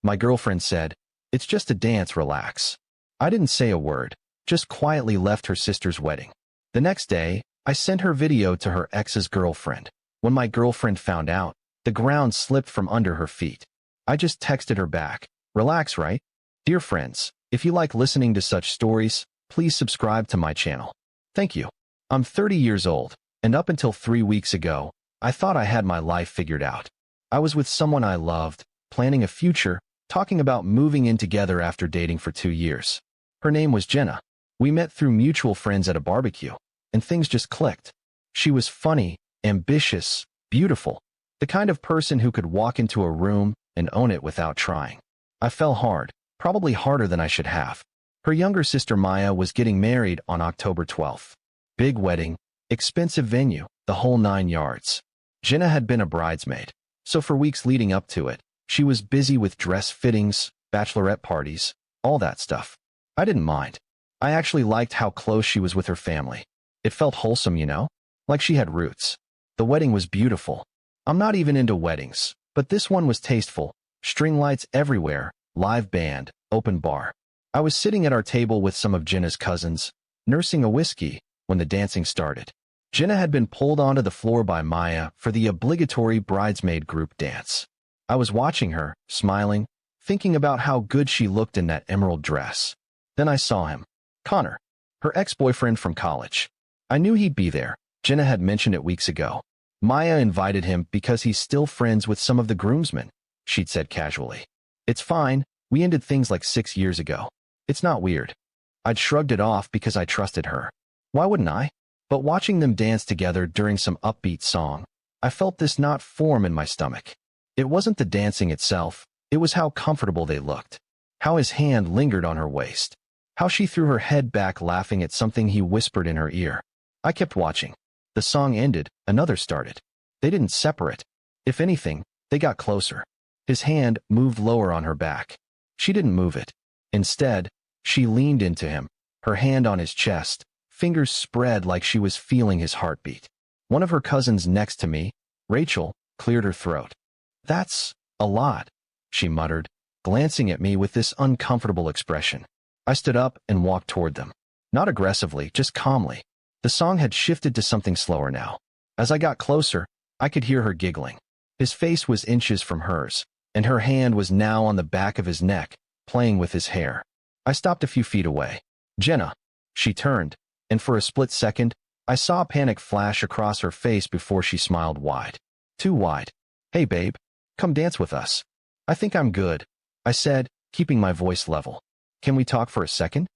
My girlfriend said, "It's just a dance, relax." I didn't say a word, just quietly left her sister's wedding. The next day, I sent her video to her ex's girlfriend. When my girlfriend found out, the ground slipped from under her feet. I just texted her back, "Relax, right?" Dear friends, if you like listening to such stories, please subscribe to my channel. Thank you. I'm 30 years old, and up until 3 weeks ago, I thought I had my life figured out. I was with someone I loved, planning a future, talking about moving in together after dating for 2 years. Her name was Jenna. We met through mutual friends at a barbecue, and things just clicked. She was funny, ambitious, beautiful, the kind of person who could walk into a room and own it without trying. I fell hard, probably harder than I should have. Her younger sister Maya was getting married on October 12th. Big wedding, expensive venue, the whole 9 yards. Jenna had been a bridesmaid, so for weeks leading up to it, she was busy with dress fittings, bachelorette parties, all that stuff. I didn't mind. I actually liked how close she was with her family. It felt wholesome, you know? Like she had roots. The wedding was beautiful. I'm not even into weddings, but this one was tasteful. String lights everywhere, live band, open bar. I was sitting at our table with some of Jenna's cousins, nursing a whiskey, when the dancing started. Jenna had been pulled onto the floor by Maya for the obligatory bridesmaid group dance. I was watching her, smiling, thinking about how good she looked in that emerald dress. Then I saw him. Connor, her ex-boyfriend from college. I knew he'd be there. Jenna had mentioned it weeks ago. Maya invited him because he's still friends with some of the groomsmen, she'd said casually. It's fine, we ended things like 6 years ago. It's not weird. I'd shrugged it off because I trusted her. Why wouldn't I? But watching them dance together during some upbeat song, I felt this knot form in my stomach. It wasn't the dancing itself, it was how comfortable they looked. How his hand lingered on her waist. How she threw her head back laughing at something he whispered in her ear. I kept watching. The song ended, another started. They didn't separate. If anything, they got closer. His hand moved lower on her back. She didn't move it. Instead, she leaned into him, her hand on his chest, fingers spread like she was feeling his heartbeat. One of her cousins next to me, Rachel, cleared her throat. "That's a lot," she muttered, glancing at me with this uncomfortable expression. I stood up and walked toward them. Not aggressively, just calmly. The song had shifted to something slower now. As I got closer, I could hear her giggling. His face was inches from hers, and her hand was now on the back of his neck, playing with his hair. I stopped a few feet away. "Jenna." She turned, and for a split second, I saw panic flash across her face before she smiled wide. Too wide. "Hey babe, come dance with us." "I think I'm good," I said, keeping my voice level. "Can we talk for a second?"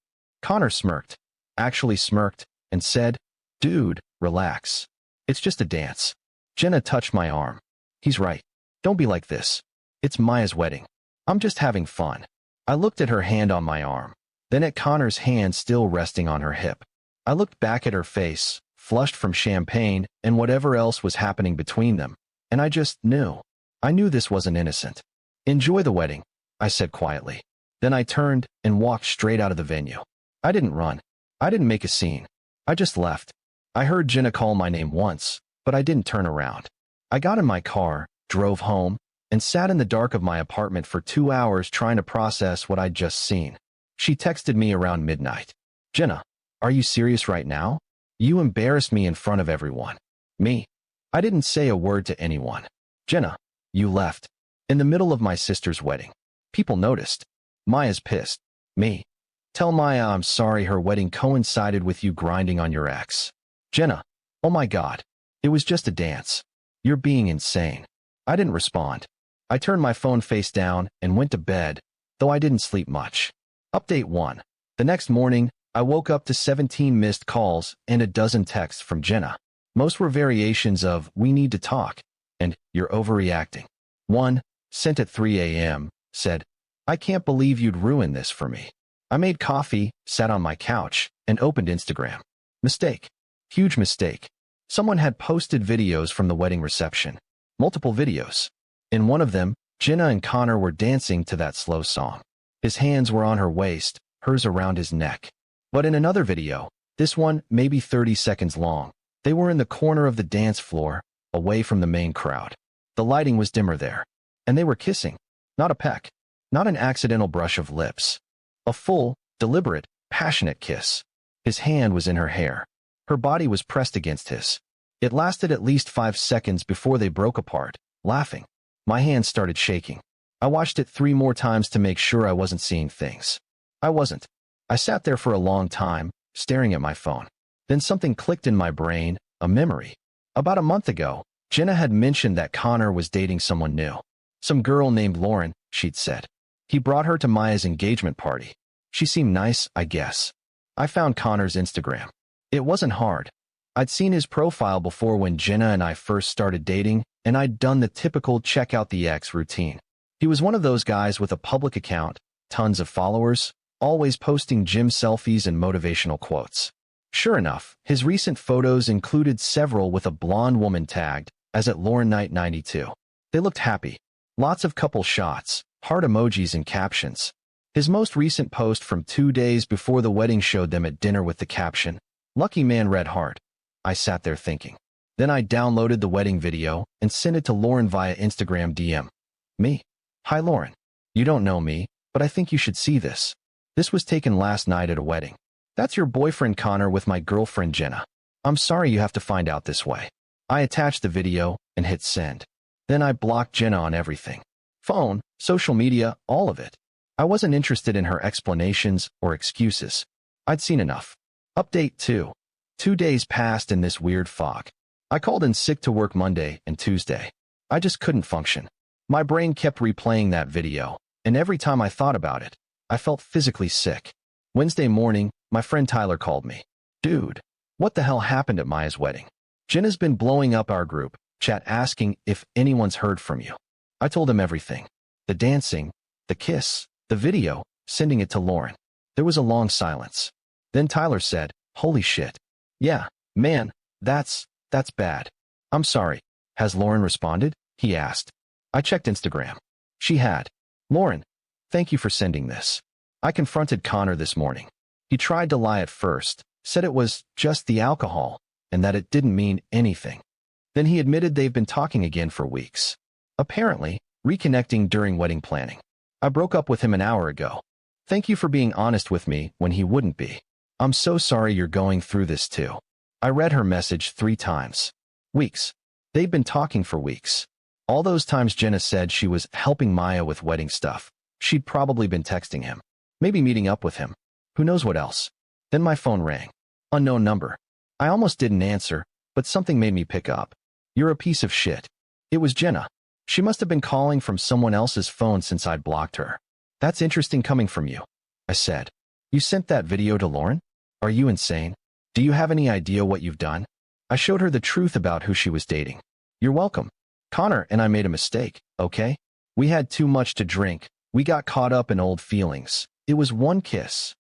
Connor smirked, actually smirked, and said, "Dude, relax. It's just a dance." Jenna touched my arm. "He's right. Don't be like this. It's Maya's wedding. I'm just having fun." I looked at her hand on my arm, then at Connor's hand still resting on her hip. I looked back at her face, flushed from champagne and whatever else was happening between them, and I just knew. I knew this wasn't innocent. "Enjoy the wedding," I said quietly. Then I turned and walked straight out of the venue. I didn't run. I didn't make a scene. I just left. I heard Jenna call my name once, but I didn't turn around. I got in my car, drove home, and sat in the dark of my apartment for 2 hours trying to process what I'd just seen. She texted me around midnight. "Jenna, are you serious right now? You embarrassed me in front of everyone." "Me?" I didn't say a word to anyone. "Jenna, you left. In the middle of my sister's wedding. People noticed. Maya's pissed." "Me? Tell Maya I'm sorry her wedding coincided with you grinding on your ex." "Jenna, oh my God. It was just a dance. You're being insane." I didn't respond. I turned my phone face down and went to bed, though I didn't sleep much. Update 1. The next morning, I woke up to 17 missed calls and a dozen texts from Jenna. Most were variations of "we need to talk" and "you're overreacting." One, sent at 3 a.m., said, "I can't believe you'd ruin this for me." I made coffee, sat on my couch, and opened Instagram. Mistake. Huge mistake. Someone had posted videos from the wedding reception. Multiple videos. In one of them, Jenna and Connor were dancing to that slow song. His hands were on her waist, hers around his neck. But in another video, this one maybe 30 seconds long, they were in the corner of the dance floor, away from the main crowd. The lighting was dimmer there. And they were kissing. Not a peck. Not an accidental brush of lips. A full, deliberate, passionate kiss. His hand was in her hair. Her body was pressed against his. It lasted at least 5 seconds before they broke apart, laughing. My hands started shaking. I watched it 3 more times to make sure I wasn't seeing things. I wasn't. I sat there for a long time, staring at my phone. Then something clicked in my brain, a memory. About a month ago, Jenna had mentioned that Connor was dating someone new. Some girl named Lauren, she'd said. He brought her to Maya's engagement party. She seemed nice, I guess. I found Connor's Instagram. It wasn't hard. I'd seen his profile before when Jenna and I first started dating, and I'd done the typical check out the ex routine. He was one of those guys with a public account, tons of followers, always posting gym selfies and motivational quotes. Sure enough, his recent photos included several with a blonde woman tagged, as at Lauren Knight 92. They looked happy. Lots of couple shots, heart emojis and captions. His most recent post from 2 days before the wedding showed them at dinner with the caption, "Lucky man, red heart." I sat there thinking. Then I downloaded the wedding video and sent it to Lauren via Instagram DM. Me. Hi Lauren. You don't know me, but I think you should see this. This was taken last night at a wedding. That's your boyfriend Connor with my girlfriend Jenna. I'm sorry you have to find out this way. I attached the video and hit send. Then I blocked Jenna on everything. Phone, social media, all of it. I wasn't interested in her explanations or excuses. I'd seen enough. Update 2. 2 days passed in this weird fog. I called in sick to work Monday and Tuesday. I just couldn't function. My brain kept replaying that video, and every time I thought about it, I felt physically sick. Wednesday morning, my friend Tyler called me. Dude, what the hell happened at Maya's wedding? Jenna's been blowing up our group chat asking if anyone's heard from you. I told him everything. The dancing, the kiss, the video, sending it to Lauren. There was a long silence. Then Tyler said, "Holy shit. Yeah, man, that's bad. I'm sorry. Has Lauren responded?" he asked. I checked Instagram. She had. "Lauren, thank you for sending this. I confronted Connor this morning. He tried to lie at first, said it was just the alcohol, and that it didn't mean anything. Then he admitted they've been talking again for weeks. Apparently, reconnecting during wedding planning. I broke up with him an hour ago. Thank you for being honest with me when he wouldn't be. I'm so sorry you're going through this too." I read her message 3 times. Weeks. They'd been talking for weeks. All those times Jenna said she was helping Maya with wedding stuff. She'd probably been texting him. Maybe meeting up with him. Who knows what else. Then my phone rang. Unknown number. I almost didn't answer, but something made me pick up. "You're a piece of shit." It was Jenna. She must have been calling from someone else's phone since I'd blocked her. "That's interesting coming from you," I said. "You sent that video to Lauren? Are you insane? Do you have any idea what you've done?" I showed her the truth about who she was dating. "You're welcome. Connor and I made a mistake, okay? We had too much to drink. We got caught up in old feelings. It was one kiss.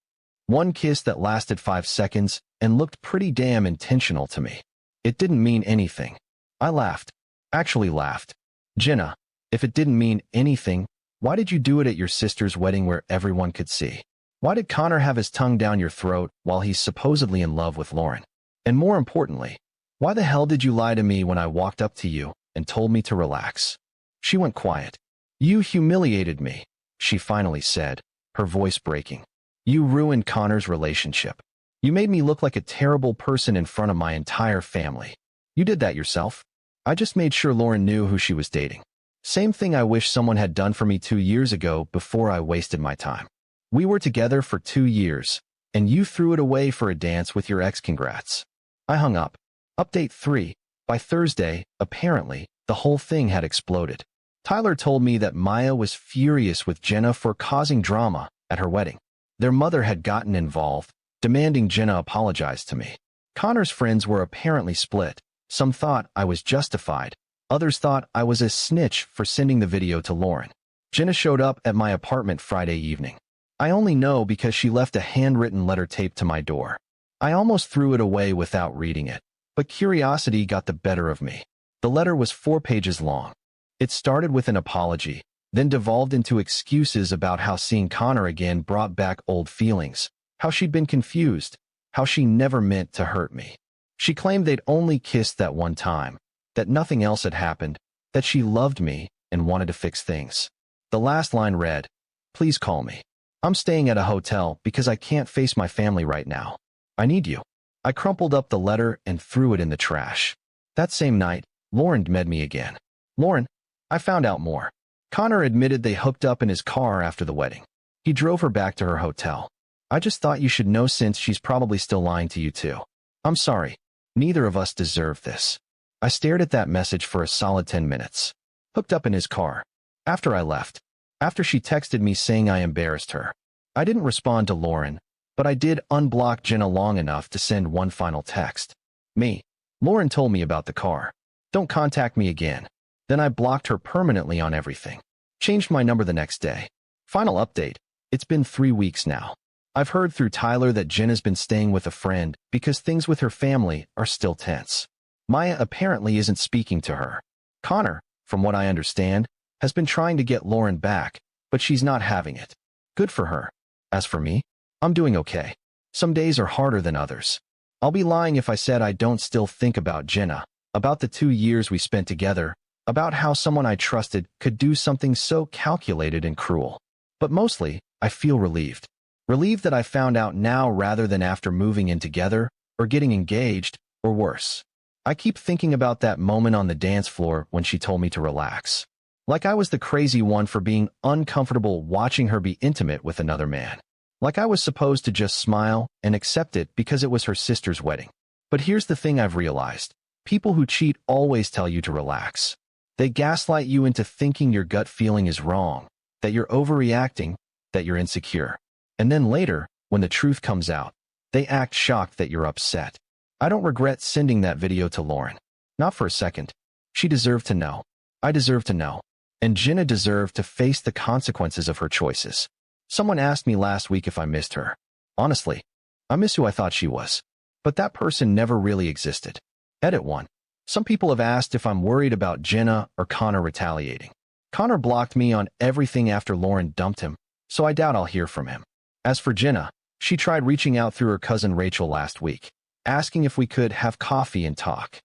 One kiss that lasted 5 seconds and looked pretty damn intentional to me. It didn't mean anything." I laughed. Actually laughed. "Jenna, if it didn't mean anything, why did you do it at your sister's wedding where everyone could see? Why did Connor have his tongue down your throat while he's supposedly in love with Lauren? And more importantly, why the hell did you lie to me when I walked up to you and told me to relax?" She went quiet. "You humiliated me," she finally said, her voice breaking. "You ruined Connor's relationship. You made me look like a terrible person in front of my entire family. You did that yourself. I just made sure Lauren knew who she was dating. Same thing I wish someone had done for me 2 years ago before I wasted my time. We were together for 2 years, and you threw it away for a dance with your ex. Congrats." I hung up. Update 3. By Thursday, apparently, the whole thing had exploded. Tyler told me that Maya was furious with Jenna for causing drama at her wedding. Their mother had gotten involved, demanding Jenna apologize to me. Connor's friends were apparently split. Some thought I was justified. Others thought I was a snitch for sending the video to Lauren. Jenna showed up at my apartment Friday evening. I only know because she left a handwritten letter taped to my door. I almost threw it away without reading it, but curiosity got the better of me. The letter was 4 pages long. It started with an apology, then devolved into excuses about how seeing Connor again brought back old feelings, how she'd been confused, how she never meant to hurt me. She claimed they'd only kissed that one time, that nothing else had happened, that she loved me and wanted to fix things. The last line read, Please call me. I'm staying at a hotel because I can't face my family right now. I need you. I crumpled up the letter and threw it in the trash. That same night, Lauren met me again. Lauren, I found out more. Connor admitted they hooked up in his car after the wedding. He drove her back to her hotel. I just thought you should know since she's probably still lying to you too. I'm sorry. Neither of us deserve this. I stared at that message for a solid 10 minutes. Hooked up in his car. After I left. After she texted me saying I embarrassed her. I didn't respond to Lauren, but I did unblock Jenna long enough to send one final text. Me. Lauren told me about the car. Don't contact me again. Then I blocked her permanently on everything. Changed my number the next day. Final update. It's been 3 weeks now. I've heard through Tyler that Jenna's been staying with a friend because things with her family are still tense. Maya apparently isn't speaking to her. Connor, from what I understand, has been trying to get Lauren back, but she's not having it. Good for her. As for me, I'm doing okay. Some days are harder than others. I'll be lying if I said I don't still think about Jenna, about the 2 years we spent together, about how someone I trusted could do something so calculated and cruel. But mostly, I feel relieved. Relieved that I found out now rather than after moving in together, or getting engaged, or worse. I keep thinking about that moment on the dance floor when she told me to relax. Like I was the crazy one for being uncomfortable watching her be intimate with another man. Like I was supposed to just smile and accept it because it was her sister's wedding. But here's the thing I've realized. People who cheat always tell you to relax. They gaslight you into thinking your gut feeling is wrong, that you're overreacting, that you're insecure. And then later, when the truth comes out, they act shocked that you're upset. I don't regret sending that video to Lauren. Not for a second. She deserved to know. I deserve to know. And Jenna deserved to face the consequences of her choices. Someone asked me last week if I missed her. Honestly, I miss who I thought she was. But that person never really existed. Edit 1. Some people have asked if I'm worried about Jenna or Connor retaliating. Connor blocked me on everything after Lauren dumped him, so I doubt I'll hear from him. As for Jenna, she tried reaching out through her cousin Rachel last week, asking if we could have coffee and talk.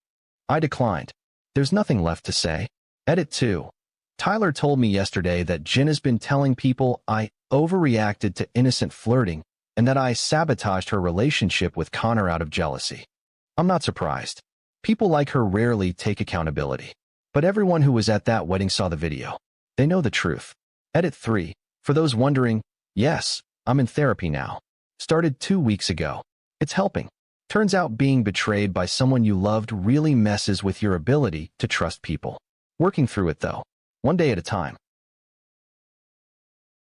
I declined. There's nothing left to say. Edit 2. Tyler told me yesterday that Jenna's been telling people I overreacted to innocent flirting and that I sabotaged her relationship with Connor out of jealousy. I'm not surprised. People like her rarely take accountability. But everyone who was at that wedding saw the video. They know the truth. Edit 3. For those wondering, yes, I'm in therapy now. Started 2 weeks ago. It's helping. Turns out being betrayed by someone you loved really messes with your ability to trust people. Working through it though. One day at a time.